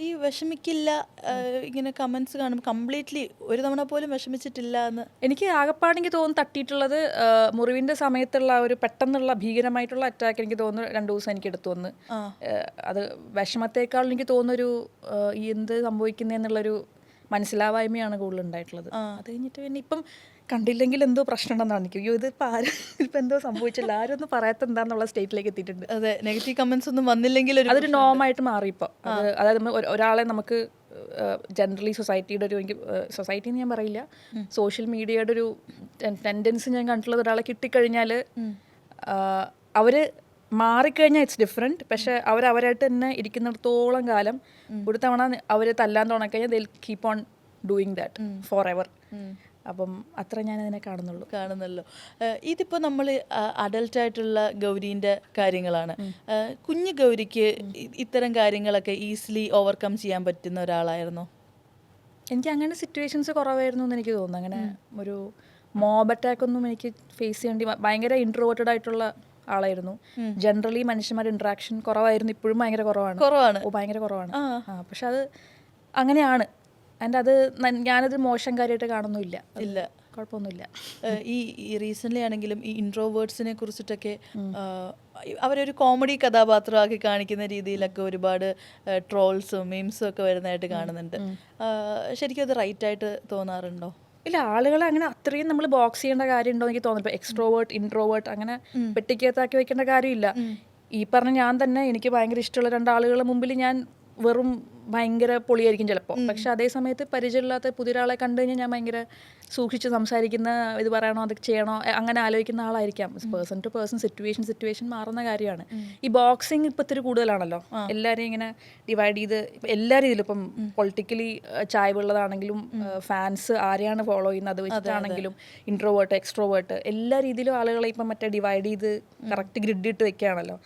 ഈ വിഷമിക്കില്ല ഇങ്ങനെ കമൻസ് കാണുമ്പോൾ കംപ്ലീറ്റ്ലി ഒരു തവണ പോലും വിഷമിച്ചിട്ടില്ല എന്ന്? എനിക്ക് ആകപ്പാടെനിക്ക് തോന്നുന്നു തട്ടിയിട്ടുള്ളത് മുറിവിൻ്റെ സമയത്തുള്ള ഒരു പെട്ടെന്നുള്ള ഭീകരമായിട്ടുള്ള അറ്റാക്ക് എനിക്ക് തോന്നുന്നു 2 ദിവസം എനിക്ക് എടുത്തു വന്ന്. അത് വിഷമത്തേക്കാൾ എനിക്ക് തോന്നുന്നൊരു ഈ എന്ത് സംഭവിക്കുന്നതെന്നുള്ളൊരു മനസ്സിലാവായ്മയാണ് കൂടുതൽ ഉണ്ടായിട്ടുള്ളത്. അത് കഴിഞ്ഞിട്ട് പിന്നെ ഇപ്പം കണ്ടില്ലെങ്കിൽ എന്തോ പ്രശ്നം ഉണ്ടെന്നാണ് എനിക്ക്. അയ്യോ ഇതിപ്പോൾ ആരും ഇപ്പം എന്തോ സംഭവിച്ചില്ല, ആരും ഒന്നും പറയാത്ത എന്താന്നുള്ള സ്റ്റേറ്റിലേക്ക് എത്തിയിട്ടുണ്ട്. അതെ, നെഗറ്റീവ് കമൻസ് ഒന്നും വന്നില്ലെങ്കിൽ അതൊരു നോമായിട്ട് മാറി ഇപ്പോൾ. അതായത് ഒരാളെ നമുക്ക് ജനറലി സൊസൈറ്റിയുടെ ഒരു എനിക്ക് സൊസൈറ്റി എന്ന് ഞാൻ പറയില്ല, സോഷ്യൽ മീഡിയയുടെ ഒരു ടെൻഡൻസി ഞാൻ കണ്ടിട്ടുള്ളത്, ഒരാളെ കിട്ടിക്കഴിഞ്ഞാൽ അവർ മാറിക്കഴിഞ്ഞാൽ ഇറ്റ്സ് ഡിഫറെൻറ്റ്. പക്ഷേ അവരായിട്ട് തന്നെ ഇരിക്കുന്നിടത്തോളം കാലം ഒരു തവണ അവർ തല്ലാൻ തുടങ്ങിക്കഴിഞ്ഞാൽ they'll keep on doing that forever. അപ്പം അത്ര ഞാനതിനെ കാണുന്നുള്ളൂ. ഇതിപ്പോൾ നമ്മൾ അഡൽട്ടായിട്ടുള്ള ഗൗരീൻ്റെ കാര്യങ്ങളാണ്. കുഞ്ഞു ഗൗരിക്ക് ഇത്തരം കാര്യങ്ങളൊക്കെ ഈസിലി ഓവർകം ചെയ്യാൻ പറ്റുന്ന ഒരാളായിരുന്നോ? എനിക്ക് അങ്ങനെ സിറ്റുവേഷൻസ് കുറവായിരുന്നു എന്ന് എനിക്ക് തോന്നുന്നു. അങ്ങനെ ഒരു മോബ് അറ്റാക്ക് ഒന്നും എനിക്ക് ഫേസ് ചെയ്യേണ്ടി, ഭയങ്കര ഇൻട്രോവേർട്ടഡ് ആയിട്ടുള്ള ആളായിരുന്നു. ജനറലി മനുഷ്യന്മാർ ഇൻട്രാക്ഷൻ കുറവായിരുന്നു, ഇപ്പോഴും ഭയങ്കര കുറവാണ്. ഭയങ്കര കുറവാണ്. പക്ഷെ അത് അങ്ങനെയാണ്. ആൻഡ് അത് ഞാനത് മോശം കാര്യമായിട്ട് കാണുന്നില്ല. കുഴപ്പമൊന്നുമില്ല. ഈ റീസെൻ്റ്ലി ആണെങ്കിലും ഈ ഇൻട്രോവേർട്സിനെ കുറിച്ചിട്ടൊക്കെ അവരൊരു കോമഡി കഥാപാത്രമാക്കി കാണിക്കുന്ന രീതിയിലൊക്കെ ഒരുപാട് ട്രോൾസും മീംസും ഒക്കെ വരുന്നതായിട്ട് കാണുന്നുണ്ട്. ശരിക്കും അത് റൈറ്റായിട്ട് തോന്നാറുണ്ടോ? ഇല്ല, ആളുകളെ അങ്ങനെ അത്രയും നമ്മൾ ബോക്സ് ചെയ്യേണ്ട കാര്യമുണ്ടോ എനിക്ക് തോന്നുന്നു. ഇപ്പോൾ എക്സ്ട്രോവേർട്ട് ഇൻട്രോവേർട്ട് അങ്ങനെ പെട്ടിക്കകത്താക്കി വെക്കേണ്ട കാര്യമില്ല. ഈ പറഞ്ഞ ഞാൻ തന്നെ, എനിക്ക് ഭയങ്കര ഇഷ്ടമുള്ള 2 ആളുകളുടെ മുമ്പിൽ ഞാൻ വെറും ഭയങ്കര പൊളിയായിരിക്കും ചിലപ്പോൾ. പക്ഷെ അതേ സമയത്ത് പരിചയമില്ലാത്ത പുതിയൊരാളെ കണ്ടു കഴിഞ്ഞാൽ ഞാൻ ഭയങ്കര സൂക്ഷിച്ച് സംസാരിക്കുന്ന, ഇത് പറയണോ അത് ചെയ്യണോ അങ്ങനെ ആലോചിക്കുന്ന ആളായിരിക്കാം. പേഴ്സൺ ടു പേഴ്സൺ സിറ്റുവേഷൻ മാറുന്ന കാര്യമാണ്. ഈ ബോക്സിങ് ഇപ്പം ഇത്തിരി കൂടുതലാണല്ലോ. എല്ലാവരെയും ഇങ്ങനെ ഡിവൈഡ് ചെയ്ത് എല്ലാ രീതിയിലും, ഇപ്പം പൊളിറ്റിക്കലി ചായ്വുള്ളതാണെങ്കിലും ഫാൻസ് ആരെയാണ് ഫോളോ ചെയ്യുന്നത് അത് വെച്ചിട്ടാണെങ്കിലും, ഇൻട്രോവേർട്ട് എക്സ്ട്രോവേർട്ട് എല്ലാ രീതിയിലും ആളുകളെ ഇപ്പം മറ്റേ ഡിവൈഡ് ചെയ്ത് കറക്റ്റ് ഗ്രിഡ് ഇട്ട് വെക്കുകയാണല്ലോ.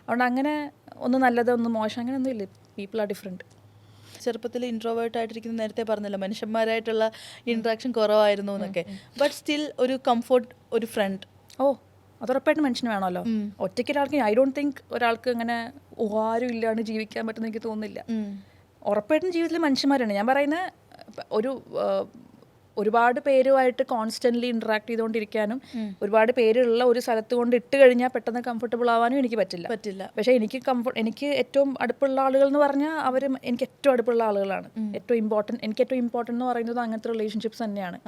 അതുകൊണ്ട് അങ്ങനെ ഒന്ന് നല്ലത് ഒന്ന് മോശം അങ്ങനെയൊന്നും ഇല്ല. People are different. ചെറുപ്പത്തിൽ ഇൻട്രോവേർട്ട് ആയിട്ടിരിക്കുന്ന, നേരത്തെ പറഞ്ഞല്ലോ മനുഷ്യന്മാരായിട്ടുള്ള ഇൻട്രാക്ഷൻ കുറവായിരുന്നു എന്നൊക്കെ. ബട്ട് സ്റ്റിൽ ഒരു കംഫോർട്ട്, ഒരു ഫ്രണ്ട്. അതുറപ്പായിട്ട് മനുഷ്യന് വേണമല്ലോ. ഒറ്റയ്ക്ക് ഒരാൾക്ക്, ഐ ഡോണ്ട് തിങ്ക് ഒരാൾക്ക് അങ്ങനെ ആരും ഇല്ലാണ്ട് ജീവിക്കാൻ പറ്റുമെന്ന് എനിക്ക് തോന്നുന്നില്ല. ഉറപ്പായിട്ടും ജീവിതത്തിൽ മനുഷ്യന്മാരാണ്. ഞാൻ പറയുന്നത് ഒരുപാട് പേരുമായിട്ട് കോൺസ്റ്റൻ്റ്ലി ഇൻട്രാക്ട് ചെയ്തുകൊണ്ടിരിക്കാനും ഒരുപാട് പേരുള്ള ഒരു സ്ഥലത്ത് കൊണ്ട് ഇട്ട് കഴിഞ്ഞാൽ പെട്ടെന്ന് കംഫർട്ടബിൾ ആവാനും എനിക്ക് പറ്റില്ല. പക്ഷേ എനിക്ക് ഏറ്റവും അടുപ്പുള്ള ആളുകൾ എന്ന് പറഞ്ഞാൽ എനിക്ക് ഏറ്റവും അടുപ്പുള്ള ആളുകളാണ്. എനിക്ക് ഏറ്റവും ഇമ്പോർട്ടൻ്റ് എന്ന് പറയുന്നത് അങ്ങനത്തെ റിലേഷൻഷിപ്സ് തന്നെയാണ്.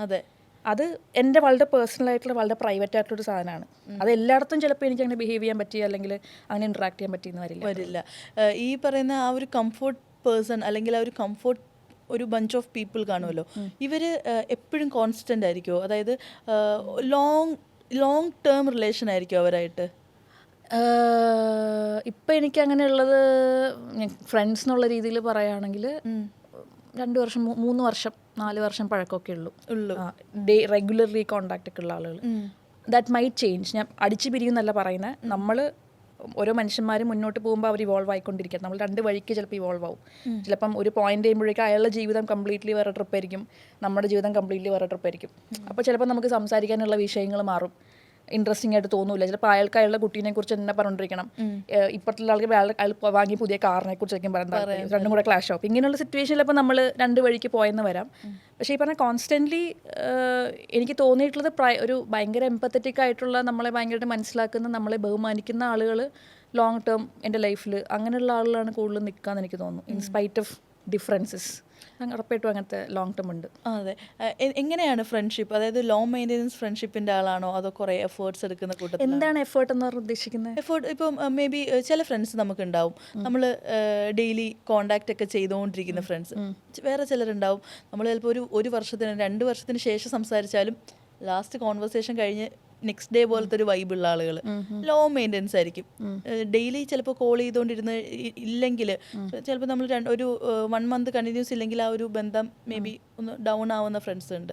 അത് എൻ്റെ വളരെ പേഴ്സണൽ ആയിട്ടുള്ള, വളരെ പ്രൈവറ്റ് ആയിട്ടുള്ളൊരു സാധനമാണ്. അത് എല്ലായിടത്തും ചിലപ്പോൾ എനിക്ക് അങ്ങനെ ബിഹേവ് ചെയ്യാൻ പറ്റിയ, അല്ലെങ്കിൽ അങ്ങനെ ഇൻട്രാക്ട് ചെയ്യാൻ പറ്റിയെന്ന് വരില്ല. ഈ പറയുന്ന ആ ഒരു കംഫോർട്ട് പേഴ്സൺ, അല്ലെങ്കിൽ ആ ഒരു കംഫോർട്ട് ഒരു ബഞ്ച് ഓഫ് പീപ്പിൾ കാണുമല്ലോ, ഇവർ എപ്പോഴും കോൺസ്റ്റൻ്റ് ആയിരിക്കുമോ? അതായത് ലോങ് ടേം റിലേഷൻ ആയിരിക്കും അവരായിട്ട്? ഇപ്പം എനിക്ക് അങ്ങനെയുള്ളത് ഫ്രണ്ട്സ് എന്നുള്ള രീതിയിൽ പറയുകയാണെങ്കിൽ 2 വർഷം 3 വർഷം 4 വർഷം പഴക്കമൊക്കെ ഉള്ളൂ. റെഗുലർലി കോണ്ടാക്റ്റ് ഒക്കെ ഉള്ള ആളുകൾ. That might change. ഞാൻ അടിച്ചു പിരിയുന്നല്ല പറയുന്നത്. നമ്മൾ ഓരോ മനുഷ്യന്മാരും മുന്നോട്ട് പോകുമ്പോൾ അവർ ഇവോൾവ് ആയിക്കൊണ്ടിരിക്കുക. നമ്മൾ 2 വഴിക്ക് ചിലപ്പോൾ ഇവോൾവ് ആവും. ചിലപ്പം ഒരു പോയിന്റ് ചെയ്യുമ്പോഴേക്കും അയാളുടെ ജീവിതം കംപ്ലീറ്റ്ലി വേറെ ട്രിപ്പായിരിക്കും, നമ്മുടെ ജീവിതം കംപ്ലീറ്റ്ലി വേറെ ട്രിപ്പായിരിക്കും. അപ്പോൾ ചിലപ്പോൾ നമുക്ക് സംസാരിക്കാനുള്ള വിഷയങ്ങൾ മാറും, ഇൻട്രസ്റ്റിംഗ് ആയിട്ട് തോന്നൂല. ചിലപ്പോൾ അയാളുടെ കുട്ടീനെ കുറിച്ച് തന്നെ പറഞ്ഞുകൊണ്ടിരിക്കണം, ഇപ്പോഴത്തെ ആൾക്ക് അയാൾ വാങ്ങി പുതിയ കാറിനെ കുറിച്ചൊക്കെ പറയാൻ, രണ്ടും കൂടെ ക്ലാഷ് ആവും. ഇങ്ങനെയുള്ള സിറ്റുവേഷനിൽ ഇപ്പോൾ നമ്മൾ 2 വഴിക്ക് പോയെന്ന് വരാം. പക്ഷേ ഈ പറഞ്ഞാൽ കോൺസ്റ്റൻ്റ്ലി എനിക്ക് തോന്നിയിട്ടുള്ളത് ഒരു ഭയങ്കര എംപത്തറ്റിക് ആയിട്ടുള്ള, നമ്മളെ ഭയങ്കരമായിട്ട് മനസ്സിലാക്കുന്ന, നമ്മളെ ബഹുമാനിക്കുന്ന ആളുകൾ ലോങ് ടേം എൻ്റെ ലൈഫിൽ അങ്ങനെയുള്ള ആളുകളാണ് കൂടുതൽ നിൽക്കാമെന്ന് എനിക്ക് തോന്നുന്നു. ഇൻസ്പൈറ്റ് ഓഫ് ഡിഫറൻസസ് ഉറപ്പായിട്ടും അങ്ങനത്തെ ലോങ് ടേം ഉണ്ട്. അതെ. എങ്ങനെയാണ് ഫ്രണ്ട്ഷിപ്പ്? അതായത് ലോ മെയിൻ്റെനൻസ് ഫ്രണ്ട്ഷിപ്പിൻ്റെ ആളാണോ, അതോ കുറേ എഫേർട്സ് എടുക്കുന്ന കൂട്ടത്തിൽ? എന്താണ് എഫേർട്ട് എന്ന് പറഞ്ഞാൽ ഉദ്ദേശിക്കുന്നത്? എഫേർട്ട് ഇപ്പം മേ ബി ചില ഫ്രണ്ട്സ് നമുക്കുണ്ടാവും, നമ്മൾ ഡെയിലി കോണ്ടാക്റ്റ് ഒക്കെ ചെയ്തുകൊണ്ടിരിക്കുന്ന ഫ്രണ്ട്സ്. വേറെ ചിലരുണ്ടാവും, നമ്മൾ ചിലപ്പോൾ ഒരു വർഷത്തിന് 2 വർഷത്തിന് ശേഷം സംസാരിച്ചാലും ലാസ്റ്റ് കോൺവെർസേഷൻ കഴിഞ്ഞ് നെക്സ്റ്റ് ഡേ പോലത്തെ ഒരു വൈബുള്ള ആളുകൾ. ലോ മെയിൻ്റെനൻസ് ആയിരിക്കും. ഡെയിലി ചിലപ്പോൾ കോൾ ചെയ്തുകൊണ്ടിരുന്ന് ഇല്ലെങ്കിൽ, ചിലപ്പോൾ നമ്മൾ ഒരു 1 മന്ത് കണ്ടിന്യൂസ് ഇല്ലെങ്കിൽ ആ ഒരു ബന്ധം മേ ബി ഒന്ന് ഡൗൺ ആവുന്ന ഫ്രണ്ട്സ് ഉണ്ട്.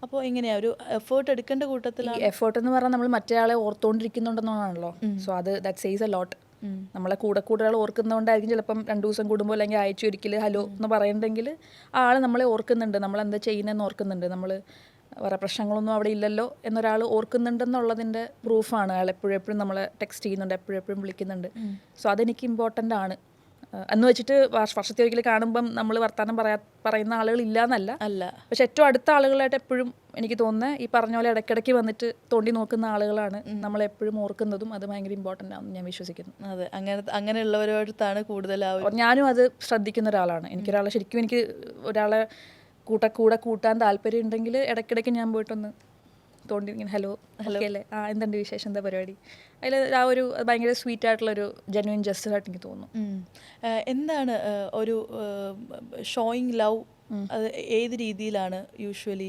അപ്പോൾ എങ്ങനെയാണ് ഒരു എഫേർട്ട് എടുക്കേണ്ട കൂട്ടത്തിൽ? എഫേർട്ട് എന്ന് പറഞ്ഞാൽ നമ്മൾ മറ്റേ ആളെ ഓർത്തുകൊണ്ടിരിക്കുന്നുണ്ടെന്നാണല്ലോ. So that says a lot. നമ്മളെ കൂടെ ആൾ ഓർക്കുന്നതുകൊണ്ടായിരിക്കും ചിലപ്പം 2 ദിവസം കൂടുമ്പോൾ അല്ലെങ്കിൽ ആഴ്ച ഒരിക്കൽ ഹലോ എന്ന് പറയുന്നുണ്ടെങ്കിൽ ആ ആൾ നമ്മളെ ഓർക്കുന്നുണ്ട്, നമ്മളെന്താ ചെയ്യുന്നതെന്ന് ഓർക്കുന്നുണ്ട്, നമ്മൾ വേറെ പ്രശ്നങ്ങളൊന്നും അവിടെ ഇല്ലല്ലോ എന്നൊരാൾ ഓർക്കുന്നുണ്ടെന്നുള്ളതിൻ്റെ പ്രൂഫാണ്. അയാൾ എപ്പോഴും നമ്മളെ ടെക്സ്റ്റ് ചെയ്യുന്നുണ്ട്, എപ്പോഴും വിളിക്കുന്നുണ്ട്. സോ അതെനിക്ക് ഇമ്പോർട്ടൻ്റ് ആണ്. എന്ന് വെച്ചിട്ട് വർഷത്തിൽ ഒരിക്കൽ കാണുമ്പം നമ്മൾ വർത്തമാനം പറയുന്ന ആളുകൾ ഇല്ല എന്നല്ല, അല്ല. പക്ഷെ ഏറ്റവും അടുത്ത ആളുകളായിട്ട് എപ്പോഴും എനിക്ക് തോന്നുന്നത് ഈ പറഞ്ഞ പോലെ ഇടയ്ക്കിടയ്ക്ക് വന്നിട്ട് തോണ്ടി നോക്കുന്ന ആളുകളാണ് നമ്മളെപ്പോഴും ഓർക്കുന്നതും. അത് ഭയങ്കര ഇമ്പോർട്ടൻ്റ് ആണെന്ന് ഞാൻ വിശ്വസിക്കുന്നു. അതെ, അങ്ങനെയുള്ളവരോടത്താണ് കൂടുതൽ ഞാനും അത് ശ്രദ്ധിക്കുന്ന ഒരാളാണ്. എനിക്കൊരാളെ ശരിക്കും എനിക്ക് ഒരാളെ കൂടെ കൂട്ടാൻ താല്പര്യം ഉണ്ടെങ്കിൽ ഇടയ്ക്കിടയ്ക്ക് ഞാൻ പോയിട്ടൊന്ന് തോണ്ടി ഇങ്ങനെ ഹലോ അല്ലേ, എന്തുണ്ട് വിശേഷം, എന്താ പരിപാടി, അതിൽ ആ ഒരു ഭയങ്കര സ്വീറ്റ് ആയിട്ടുള്ളൊരു ജെന്യുവൻ ജസ്റ്റർ ആയിട്ട് എനിക്ക് തോന്നുന്നു. എന്താണ് ഒരു ഷോയിങ് ലവ്, അത് ഏത് രീതിയിലാണ് യൂഷ്വലി?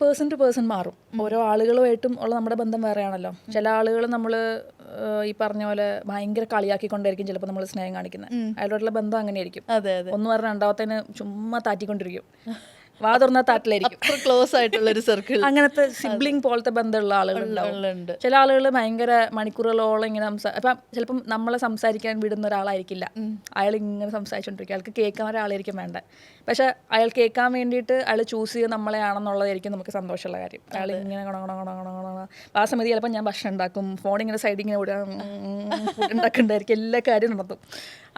പേഴ്സൺ ടു പേഴ്സൺ മാറും. ഓരോ ആളുകളുമായിട്ടും ഉള്ള നമ്മുടെ ബന്ധം വേറെയാണല്ലോ. ചില ആളുകൾ നമ്മൾ ഈ പറഞ്ഞ പോലെ ഭയങ്കര കളിയാക്കിക്കൊണ്ടായിരിക്കും ചിലപ്പോൾ നമ്മൾ സ്നേഹം കാണിക്കുന്നത്. അയാളോടുള്ള ബന്ധം അങ്ങനെയായിരിക്കും. ഒന്ന് പറഞ്ഞാൽ രണ്ടാമത്തേന് ചുമ്മാ താറ്റിക്കൊണ്ടിരിക്കും, വാ തുറന്ന താട്ടിലായിരിക്കും. ക്ലോസ് ആയിട്ടുള്ള ഒരു സർക്കിൾ, അങ്ങനത്തെ സിബ്ലിംഗ് പോലത്തെ ബന്ധമുള്ള ആളുകളുണ്ട്. ചില ആളുകൾ ഭയങ്കര മണിക്കൂറുകളോളം ഇങ്ങനെ അപ്പം ചിലപ്പം നമ്മളെ സംസാരിക്കാൻ വിടുന്ന ഒരാളായിരിക്കില്ല, അയാൾ ഇങ്ങനെ സംസാരിച്ചുകൊണ്ടിരിക്കും. അയാൾക്ക് കേൾക്കാൻ ഒരാളായിരിക്കും വേണ്ട, പക്ഷെ അയാൾ കേൾക്കാൻ വേണ്ടിയിട്ട് അയാൾ ചൂസ് ചെയ്ത് നമ്മളെയാണെന്നുള്ളതായിരിക്കും നമുക്ക് സന്തോഷമുള്ള കാര്യം. അയാൾ ഇങ്ങനെ ആ സമയത്ത് ചിലപ്പോൾ ഞാൻ ഭക്ഷണം ഉണ്ടാക്കും, ഫോണിങ്ങനെ സൈഡിൽ ഇങ്ങനെ ഫുഡ് ഉണ്ടാക്കുന്നുണ്ടായിരിക്കും, എല്ലാ കാര്യം നടത്തും.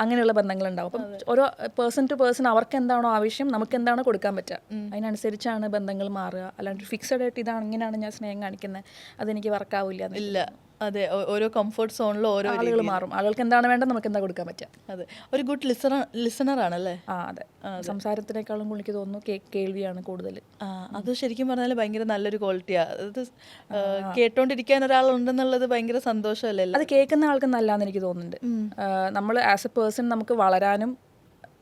അങ്ങനെയുള്ള ബന്ധങ്ങളുണ്ടാവും. അപ്പം ഓരോ പേഴ്സൺ ടു പേഴ്സൺ അവർക്ക് എന്താണോ ആവശ്യം, നമുക്ക് എന്താണോ കൊടുക്കാൻ പറ്റുക, അതിനനുസരിച്ചാണ് ബന്ധങ്ങൾ മാറുക. അല്ലാണ്ട് ഫിക്സഡ് ആയിട്ട് ഇതാണ് ഇങ്ങനെയാണ് ഞാൻ സ്നേഹം കാണിക്കുന്നത്, അതെനിക്ക് വർക്കാവില്ല ഇല്ല. അതെ, ഓരോ കംഫർട്ട് സോണിൽ ഓരോ ആളുകൾ മാറും. ആളുകൾക്ക് എന്താണ് വേണ്ടത്, നമുക്ക് എന്താ കൊടുക്കാൻ പറ്റുക. അതെ, ഒരു ഗുഡ് ലിസണർ ആണല്ലേ? അതെ, സംസാരത്തിനേക്കാളും എനിക്ക് തോന്നുന്നു കേൾവിയാണ് കൂടുതൽ. അത് ശരിക്കും പറഞ്ഞാൽ ഭയങ്കര നല്ലൊരു ക്വാളിറ്റിയാണ്. അത് കേട്ടോണ്ടിരിക്കാൻ ഒരാളുണ്ടെന്നുള്ളത് ഭയങ്കര സന്തോഷമല്ലേ? അത് കേൾക്കുന്ന ആൾക്ക് നല്ലതെന്ന് എനിക്ക് തോന്നുന്നുണ്ട്. നമ്മൾ ആസ് എ പേഴ്സൺ നമുക്ക് വളരാനും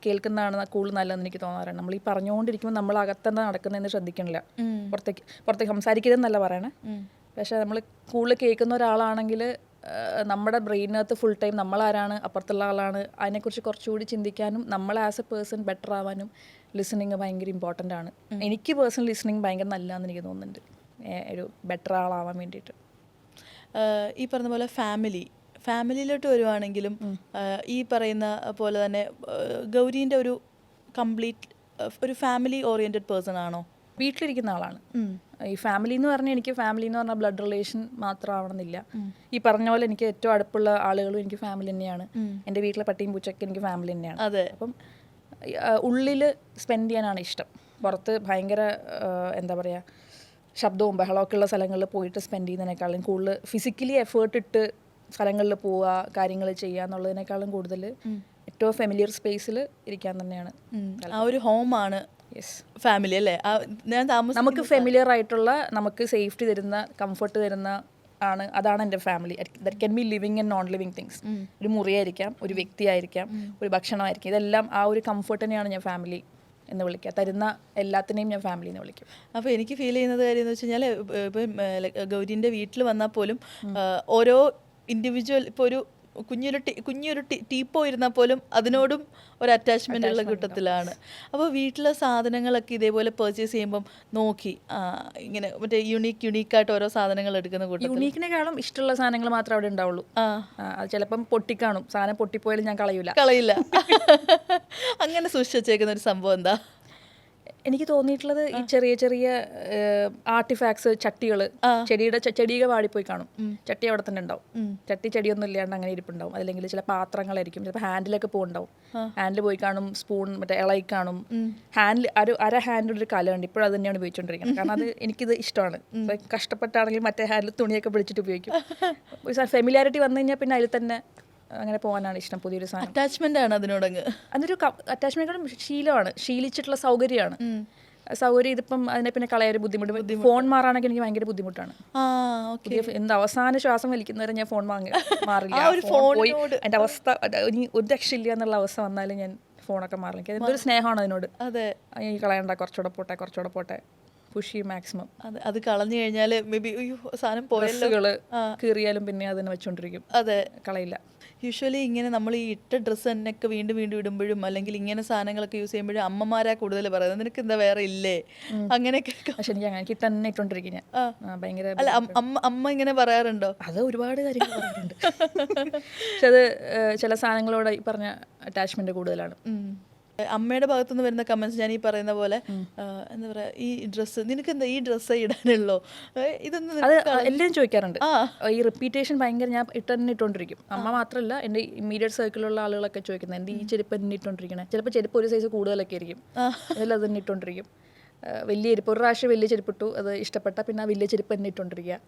കേൾക്കുന്നതാണ് കൂടുതൽ നല്ലതെന്ന് എനിക്ക് തോന്നാറുണ്ട്. നമ്മൾ ഈ പറഞ്ഞുകൊണ്ടിരിക്കുമ്പോൾ നമ്മൾ അകത്തെന്താ നടക്കുന്നതെന്ന് ശ്രദ്ധിക്കണില്ല. പുറത്തേക്ക് സംസാരിക്കരുതെന്നല്ല പറയണേ, പക്ഷേ നമ്മൾ കൂടുതൽ കേൾക്കുന്ന ഒരാളാണെങ്കിൽ നമ്മുടെ ബ്രെയിനകത്ത് ഫുൾ ടൈം നമ്മളാരാണ്, അപ്പുറത്തുള്ള ആളാണ്, അതിനെക്കുറിച്ച് കുറച്ചുകൂടി ചിന്തിക്കാനും നമ്മൾ ആസ് എ പേഴ്സൺ ബെറ്റർ ആവാനും ലിസണിങ് ഭയങ്കര ഇമ്പോർട്ടൻ്റ് ആണ്. എനിക്ക് പേഴ്സണൽ ലിസണിങ് ഭയങ്കര നല്ലതാണെന്ന് എനിക്ക് തോന്നുന്നുണ്ട്, ഒരു ബെറ്റർ ആളാവാൻ വേണ്ടിയിട്ട്. ഈ പറഞ്ഞ പോലെ ഫാമിലിയിലോട്ട് വരുവാണെങ്കിലും ഈ പറയുന്ന പോലെ തന്നെ ഗൗരീൻ്റെ ഒരു കംപ്ലീറ്റ് ഒരു ഫാമിലി ഓറിയൻറ്റഡ് പേഴ്സൺ ആണോ? വീട്ടിലിരിക്കുന്ന ആളാണ്. ഈ ഫാമിലി എന്ന് പറഞ്ഞാൽ എനിക്ക് ഫാമിലി എന്ന് പറഞ്ഞാൽ ബ്ലഡ് റിലേഷൻ മാത്രമാവണമെന്നില്ല. ഈ പറഞ്ഞ പോലെ എനിക്ക് ഏറ്റവും അടുപ്പുള്ള ആളുകളും എനിക്ക് ഫാമിലി തന്നെയാണ്. എൻ്റെ വീട്ടിലെ പട്ടിയും പൂച്ചയൊക്കെ എനിക്ക് ഫാമിലി തന്നെയാണ്. അതെ. അപ്പം ഉള്ളിൽ സ്പെൻഡ് ചെയ്യാനാണ് ഇഷ്ടം. പുറത്ത് ഭയങ്കര എന്താ പറയുക, ശബ്ദവും ബഹളമൊക്കെ ഉള്ള സ്ഥലങ്ങളിൽ പോയിട്ട് സ്പെൻഡ് ചെയ്യുന്നതിനേക്കാളും കൂടുതൽ ഫിസിക്കലി എഫേർട്ട് ഇട്ട് സ്ഥലങ്ങളിൽ പോവുക, കാര്യങ്ങൾ ചെയ്യുക എന്നുള്ളതിനേക്കാളും കൂടുതൽ ഏറ്റവും ഫെമിലിയർ സ്പേസിൽ ഇരിക്കാൻ തന്നെയാണ്. ആ ഒരു ഹോമാണ് ഫാമിലി അല്ലേ? നമുക്ക് ഫെമിലിയർ ആയിട്ടുള്ള, നമുക്ക് സേഫ്റ്റി തരുന്ന, കംഫർട്ട് തരുന്ന അതാണ് എൻ്റെ family. That can be living and non living things. ഒരു മുറിയായിരിക്കാം, ഒരു വ്യക്തിയായിരിക്കാം, ഒരു ഭക്ഷണമായിരിക്കും, ഇതെല്ലാം ആ ഒരു കംഫർട്ട് തന്നെയാണ് ഞാൻ ഫാമിലി എന്ന് വിളിക്കുക. തരുന്ന എല്ലാത്തിനെയും ഞാൻ ഫാമിലി എന്ന് വിളിക്കും. അപ്പോൾ എനിക്ക് ഫീൽ ചെയ്യുന്നത് കാര്യം എന്ന് വെച്ച് കഴിഞ്ഞാൽ, ഇപ്പം ഗൗരീൻ്റെ വീട്ടിൽ വന്നാൽ പോലും ഓരോ ഇൻഡിവിജ്വൽ, ഇപ്പോൾ ഒരു കുഞ്ഞൊരു ടീപ്പോ ഇരുന്നാൽ പോലും അതിനോടും ഒരു അറ്റാച്ച്മെൻ്റ് ഉള്ള കൂട്ടത്തിലാണ്. അപ്പോൾ വീട്ടിലെ സാധനങ്ങളൊക്കെ ഇതേപോലെ പർച്ചേസ് ചെയ്യുമ്പം നോക്കി ഇങ്ങനെ മറ്റേ യുണീക്കായിട്ട് ഓരോ സാധനങ്ങൾ എടുക്കുന്ന കൂട്ടത്തിൽ യുണീക്കിനേക്കാളും ഇഷ്ടമുള്ള സാധനങ്ങൾ മാത്രമേ അവിടെ ഉണ്ടാവുള്ളൂ. അത് ചിലപ്പം പൊട്ടിക്കാണും, സാധനം പൊട്ടിപ്പോയാലും ഞാൻ കളയില്ല. അങ്ങനെ സൂക്ഷിച്ച് വെച്ചേക്കുന്ന ഒരു സംഭവം എന്താ? എനിക്ക് തോന്നിയിട്ടുള്ളത് ഈ ചെറിയ ചെറിയ ആർട്ടിഫാക്ട്സ്, ചട്ടികൾ, ചെടികൾ വാടിപ്പോയി കാണും, ചട്ടി അവിടെ തന്നെ ഉണ്ടാവും. ചെടിയൊന്നും ഇല്ലാണ്ട് അങ്ങനെ ഇരിപ്പുണ്ടാവും. അല്ലെങ്കിൽ ചില പാത്രങ്ങളായിരിക്കും, ചിലപ്പോൾ ഹാൻഡിലൊക്കെ പോകുണ്ടാവും, ഹാൻഡിൽ പോയി കാണും, സ്പൂൺ മറ്റേ ഇളയി കാണും, ഹാൻഡിൽ അര ഹാൻഡിൽ ഒരു കലമുണ്ട്, ഇപ്പോഴും അത് തന്നെയാണ് ഉപയോഗിച്ചുകൊണ്ടിരിക്കുന്നത്. കാരണം അത് എനിക്കിത് ഇഷ്ടമാണ്. കഷ്ടപ്പെട്ടാണെങ്കിൽ മറ്റേ ഹാൻഡിൽ തുണിയൊക്കെ പിടിച്ചിട്ട് ഉപയോഗിക്കും. ഫെമിലിയാരിറ്റി വന്നു കഴിഞ്ഞാൽ പിന്നെ അതിൽ തന്നെ അങ്ങനെ പോകാനാണ് ഇഷ്ടം. പുതിയൊരു സാധനം അറ്റാച്ച്മെന്റ് ആണ് അതിനോടങ്ങ്. അതൊരു അറ്റാച്ച്മെന്റും ശീലമാണ്, ശീലിച്ചിട്ടുള്ള സൗകര്യമാണ്. സൗകര്യം ഇതിപ്പം അതിനെ പിന്നെ കളയാൻ ബുദ്ധിമുട്ട്. ഫോൺ മാറാണെങ്കിൽ എനിക്ക് ഭയങ്കര ബുദ്ധിമുട്ടാണ്. എന്ത് അവസാന ശ്വാസം വലിക്കുന്നവരെ ഞാൻ ഫോൺ മാറില്ല. പോയി എൻ്റെ അവസ്ഥ ഇനി ഒരു രക്ഷയില്ല എന്നുള്ള അവസ്ഥ വന്നാലും ഞാൻ ഫോണൊക്കെ മാറില്ല. എനിക്ക് എന്തൊരു സ്നേഹമാണ് അതിനോട്. അതെ, എനിക്ക് കളയണ്ട, കുറച്ചുകൂടെ പോട്ടെ, പുഷ് മാക്സിമം. അത് കളഞ്ഞു കഴിഞ്ഞാൽ മേ ബി സാധനം പോയല്ലോ, കീറിയാലും പിന്നെ അതിനെ വെച്ചോണ്ടിരിക്കും. അതെ, കളയില്ല. യൂഷ്വലി ഇങ്ങനെ നമ്മൾ ഈ ഇട്ട ഡ്രസ്സ് തന്നെയൊക്കെ വീണ്ടും ഇടുമ്പോഴും അല്ലെങ്കിൽ ഇങ്ങനെ സാധനങ്ങളൊക്കെ യൂസ് ചെയ്യുമ്പോഴും അമ്മമാരാ കൂടുതൽ പറയുന്നത്, നിനക്ക് എന്താ വേറെ ഇല്ലേ അങ്ങനെയൊക്കെ. പക്ഷെ എനിക്ക് തന്നെ ഇട്ടോണ്ടിരിക്കും ഞാൻ ഭയങ്കര. അല്ല, അമ്മ ഇങ്ങനെ പറയാറുണ്ടോ? അത് ഒരുപാട് കാര്യങ്ങൾ പറയാറുണ്ട്. പക്ഷെ അത് ചില സാധനങ്ങളോട് ഈ പറഞ്ഞ അറ്റാച്ച്മെന്റ് കൂടുതലാണ്. അമ്മയുടെ ഭാഗത്തുനിന്ന് വരുന്ന കമന്റ്സ് ഞാൻ ഈ പറയുന്ന പോലെ എന്താ പറയാ, ഈ ഡ്രസ്സ് നിനക്ക് എന്താ ഈ ഡ്രസ്സ് ഇടാനുള്ളോ, ഇതൊന്നും അത് എല്ലാവരും ചോദിക്കാറുണ്ട്. ഈ റിപ്പീറ്റേഷൻ ഭയങ്കര, ഞാൻ ഇട്ടുകൊണ്ടിരിക്കും. അമ്മ മാത്രമല്ല, എൻ്റെ ഇമ്മീഡിയറ്റ് സർക്കിളിലുള്ള ആളുകളൊക്കെ ചോദിക്കുന്നത് എന്ത് ഈ ചെരുപ്പ് തന്നെ ഇട്ടുകൊണ്ടിരിക്കണേ. ചിലപ്പോൾ ചെരുപ്പ് ഒരു സൈസ് കൂടുതലൊക്കെ ആയിരിക്കും, അതിൽ അത് തന്നെ ഇട്ടുകൊണ്ടിരിക്കും. വലിയ ചെരുപ്പ് ഒരു പ്രാവശ്യം വലിയ ചെരുപ്പിട്ടു, അത് ഇഷ്ടപ്പെട്ട പിന്നെ ആ വലിയ ചെരുപ്പ് തന്നെ ഇട്ടുകൊണ്ടിരിക്കുക.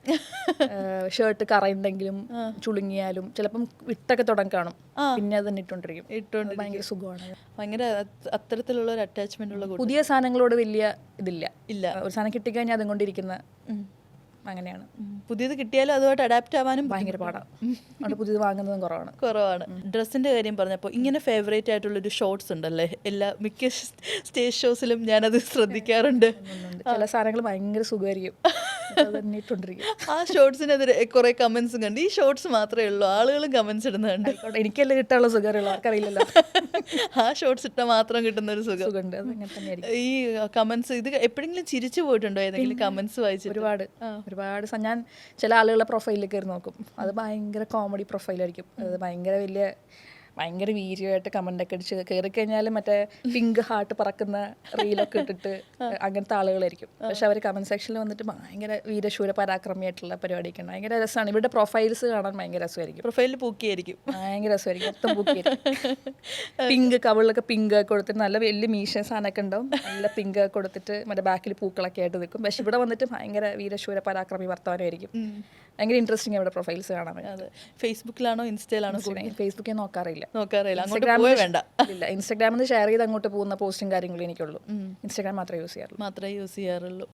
ഷർട്ട് കറയുണ്ടെങ്കിലും ചുളുങ്ങിയാലും ചിലപ്പം ഇട്ടൊക്കെ തുടങ്ങി കാണും, പിന്നെ അത് തന്നെ ഇട്ടുകൊണ്ടിരിക്കും. ഭയങ്കര സുഖമാണ്, ഭയങ്കര അത്തരത്തിലുള്ള ഒരു അറ്റാച്ച്മെന്റ് ഉള്ള പുതിയ സാധനങ്ങളോട് വലിയ ഇതില്ല. ഒരു സാധനം കിട്ടിക്കഴിഞ്ഞാൽ അതും കൊണ്ടിരിക്കുന്ന അങ്ങനെയാണ്. പുതിയത് കിട്ടിയാലും അതുമായിട്ട് അഡാപ്റ്റ് ആവാനും ഭയങ്കര പാടാണ്, അതുകൊണ്ട് പുതിയത് വാങ്ങുന്നതും കുറവാണ്. ഡ്രസ്സിന്റെ കാര്യം പറഞ്ഞപ്പോൾ ഇങ്ങനെ ഫേവറേറ്റ് ആയിട്ടുള്ളൊരു ഷോർട്സ് ഉണ്ടല്ലേ, മിക്ക സ്റ്റേജ് ഷോസിലും ഞാനത് ശ്രദ്ധിക്കാറുണ്ട്. ചില സാധനങ്ങൾ ഭയങ്കര സുഖമായിരിക്കും, ആ ഷോർട്സിനെതിരെ കുറെ കമന്റ്സും കണ്ട്. ഈ ഷോർട്സ് മാത്രമേ ഉള്ളൂ ആളുകളും കമന്റ്സ് ഇടുന്നുണ്ട്. എനിക്കല്ലേ കിട്ടാനുള്ള സുഖമുള്ള ആർക്കറിയില്ലല്ലോ. ആ ഷോർട്സ് ഇട്ടാൽ മാത്രം കിട്ടുന്ന ഒരു സുഖമുണ്ട്. ഈ കമന്റ്സ് ഇത് എപ്പോഴെങ്കിലും ചിരിച്ചു പോയിട്ടുണ്ടോ ഏതെങ്കിലും കമന്റ്സ് വായിച്ചു? ഒരുപാട് ഞാൻ ചില ആളുകളുടെ പ്രൊഫൈലിൽ കയറി നോക്കും, അത് ഭയങ്കര കോമഡി പ്രൊഫൈലായിരിക്കും. അത് ഭയങ്കര വീര്യമായിട്ട് കമൻ്റൊക്കെ അടിച്ച് കയറി കഴിഞ്ഞാൽ മറ്റേ പിങ്ക് ഹാർട്ട് പറക്കുന്ന റീലൊക്കെ ഇട്ടിട്ട് അങ്ങനത്തെ ആളുകളായിരിക്കും. പക്ഷെ അവർ കമൻറ്റ് സെക്ഷനിൽ വന്നിട്ട് ഭയങ്കര വീരശൂര പരാക്രമിയായിട്ടുള്ള പരിപാടിയൊക്കെ ഉണ്ട്. ഭയങ്കര രസമാണ്. ഇവരുടെ പ്രൊഫൈൽസ് കാണാൻ ഭയങ്കര രസമായിരിക്കും. പ്രൊഫൈലിൽ പൂക്കിയായിരിക്കും, ഭയങ്കര രസമായിരിക്കും, മൊത്തം പൂക്കിയായിരിക്കും. പിങ്ക് കവിളിലൊക്കെ പിങ്ക് കൊടുത്തിട്ട് നല്ല വലിയ മീശ സാധനമൊക്കെ ഉണ്ടാവും, നല്ല പിങ്ക് കൊടുത്തിട്ട് മറ്റേ ബാക്കിൽ പൂക്കളൊക്കെ ആയിട്ട് നിൽക്കും. പക്ഷെ ഇവിടെ വന്നിട്ട് ഭയങ്കര വീരശൂര പരാക്രമി വർത്തമാനമായിരിക്കും. ഭയങ്കര ഇൻട്രസ്റ്റിംഗ് അവിടെ പ്രൊഫൈൽസ് കാണാൻ. ഫേസ്ബുക്കിലാണോ ഇൻസ്റ്റയിലാണോ? ഫേസ്ബുക്കിൽ നോക്കാറില്ല. ഇല്ല, ഇൻസ്റ്റാഗ്രാമിൽ നിന്ന് ഷെയർ ചെയ്ത് അങ്ങോട്ട് പോകുന്ന പോസ്റ്റും കാര്യങ്ങളും എനിക്കുള്ളൂ. ഇൻസ്റ്റാഗ്രാം മാത്രമേ യൂസ് ചെയ്യാറുള്ളൂ.